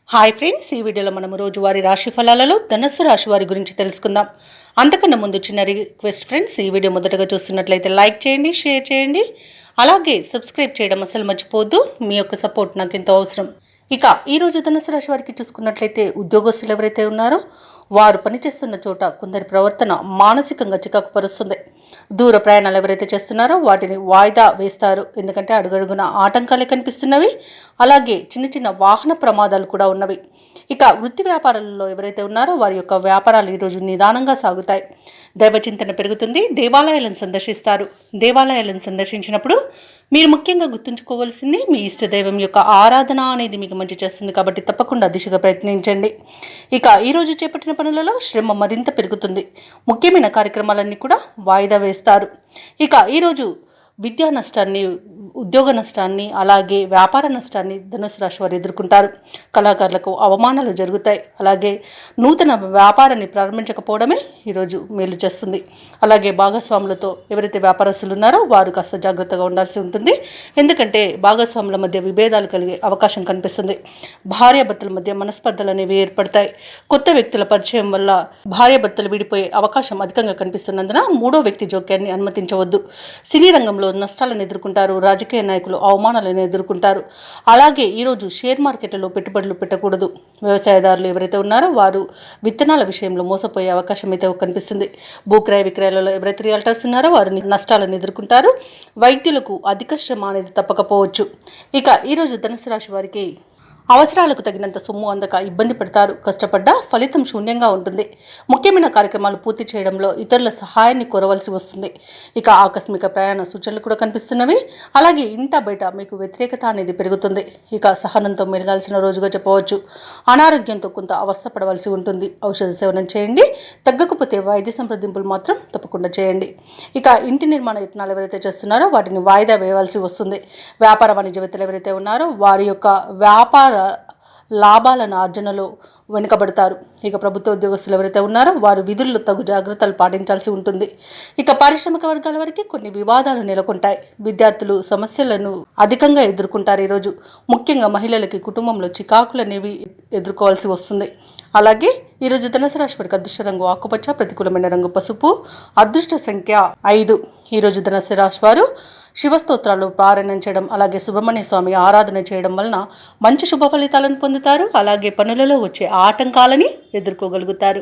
Hi friends, ఈ వీడియోలో మనం రోజువారీ రాశి ఫలాలలో ధనుస్సు రాశి వారి గురించి తెలుసుకుందాం. అంతకన్నా ముందు చిన్న రిక్వెస్ట్ ఫ్రెండ్స్, ఈ వీడియో మొదటగా చూస్తున్నట్లయితే లైక్ చేయండి, షేర్ చేయండి, అలాగే సబ్స్క్రైబ్ చేయడం అసలు మర్చిపోవద్దు. మీ యొక్క సపోర్ట్ నాకు ఎంతో అవసరం. ఇక ఈరోజు ధనుస్సు రాశి వారికి చూసుకున్నట్లయితే ఉద్యోగస్తులు ఎవరైతే ఉన్నారో వారు పనిచేస్తున్న చోట కొందరి ప్రవర్తన మానసికంగా చికాకు పరుస్తుంది. దూర ప్రయాణాలు ఎవరైతే చేస్తున్నారో వాటిని వాయిదా వేస్తారు, ఎందుకంటే అడుగడుగున ఆటంకాలే కనిపిస్తున్నవి. అలాగే చిన్న చిన్న వాహన ప్రమాదాలు కూడా ఉన్నవి. ఇక వృత్తి వ్యాపారాలలో ఎవరైతే ఉన్నారో వారి యొక్క వ్యాపారాలు ఈరోజు నిదానంగా సాగుతాయి. దైవచింతన పెరుగుతుంది. దేవాలయాలను సందర్శిస్తారు. దేవాలయాలను సందర్శించినప్పుడు మీరు ముఖ్యంగా గుర్తుంచుకోవాల్సింది మీ ఇష్టదైవం యొక్క ఆరాధన అనేది మీకు మంచి చేస్తుంది, కాబట్టి తప్పకుండా దిశగా ప్రయత్నించండి. ఇక ఈరోజు చేపట్టిన పనులలో శ్రమ మరింత పెరుగుతుంది. ముఖ్యమైన కార్యక్రమాలన్నీ కూడా వాయిదా వేస్తారు. ఇక ఈరోజు విద్యా నష్టాన్ని, ఉద్యోగ నష్టాన్ని, అలాగే వ్యాపార నష్టాన్ని ధనుసు రాశి వారు ఎదుర్కొంటారు. కళాకారులకు అవమానాలు జరుగుతాయి. అలాగే నూతన వ్యాపారాన్ని ప్రారంభించకపోవడమే ఈరోజు మేలు చేస్తుంది. అలాగే భాగస్వాములతో ఎవరైతే వ్యాపారస్తులు ఉన్నారో వారు కాస్త జాగ్రత్తగా ఉండాల్సి ఉంటుంది, ఎందుకంటే భాగస్వాముల మధ్య విభేదాలు కలిగే అవకాశం కనిపిస్తుంది. భార్యాభర్తల మధ్య మనస్పర్ధలు అనేవి ఏర్పడతాయి. కొత్త వ్యక్తుల పరిచయం వల్ల భార్యాభర్తలు విడిపోయే అవకాశం అధికంగా కనిపిస్తున్నందున మూడో వ్యక్తి జోక్యాన్ని అనుమతించవద్దు. సినీ రంగంలో నష్టాలను ఎదుర్కొంటారు. రాజకీయ నాయకులు అవమానాలను ఎదుర్కొంటారు. అలాగే ఈరోజు షేర్ మార్కెట్లలో పెట్టుబడులు పెట్టకూడదు. వ్యవసాయదారులు ఎవరైతే ఉన్నారో వారు విత్తనాల విషయంలో మోసపోయే అవకాశం అయితే కనిపిస్తుంది. భూక్రయ విక్రయాలలో ఎవరైతే రియల్టర్స్ ఉన్నారో వారు నష్టాలను ఎదుర్కొంటారు. వైద్యులకు అధిక శ్రమ అనేది తప్పకపోవచ్చు. ఇక ఈరోజు ధనుసు రాశి వారికి అవసరాలకు తగినంత సొమ్ము అందక ఇబ్బంది పడతారు. కష్టపడ్డా ఫలితం శూన్యంగా ఉంటుంది. ముఖ్యమైన కార్యక్రమాలు పూర్తి చేయడంలో ఇతరుల సహాయాన్ని కోరవలసి వస్తుంది. ఇక ఆకస్మిక ప్రయాణ సూచనలు కూడా కనిపిస్తున్నవి. అలాగే ఇంట బయట మీకు వ్యతిరేకత అనేది పెరుగుతుంది. ఇక సహనంతో మెలగాల్సిన రోజుగా చెప్పవచ్చు. అనారోగ్యంతో కొంత అవస్థ పడవలసి ఉంటుంది. ఔషధ సేవనం చేయండి. తగ్గకపోతే వైద్య సంప్రదింపులు మాత్రం తప్పకుండా చేయండి. ఇక ఇంటి నిర్మాణ యత్నాలు ఎవరైతే చేస్తున్నారో వాటిని వాయిదా వేయవలసి వస్తుంది. వ్యాపార వాణిజ్యవేత్తలు ఎవరైతే ఉన్నారో వారి యొక్క వ్యాపార లాభాలను ఆర్జనలో వెనుకబడతారు. ఇక ప్రభుత్వ ఉద్యోగస్తులు ఎవరైతే ఉన్నారో వారు విధుల్లో తగు జాగ్రత్తలు పాటించాల్సి ఉంటుంది. ఇక పారిశ్రామిక వర్గాల వరకు కొన్ని వివాదాలు నెలకొంటాయి. విద్యార్థులు సమస్యలను అధికంగా ఎదుర్కొంటారు. ఈరోజు ముఖ్యంగా మహిళలకి కుటుంబంలో చికాకులు అనేవి ఎదుర్కోవాల్సి వస్తుంది. అలాగే ఈరోజు ధనుసు రాశి వారికి అదృష్ట రంగు ఆకుపచ్చ, ప్రతికూలమైన రంగు పసుపు, అదృష్ట సంఖ్య 5. ఈరోజు ధనుసు రాశి వారు శివస్తోత్రాలు పారాయణం చేయడం, అలాగే సుబ్రహ్మణ్య స్వామి ఆరాధన చేయడం వలన మంచి శుభ ఫలితాలను పొందుతారు. అలాగే పనులలో వచ్చే ఆటంకాలని ఎదుర్కోగలుగుతారు.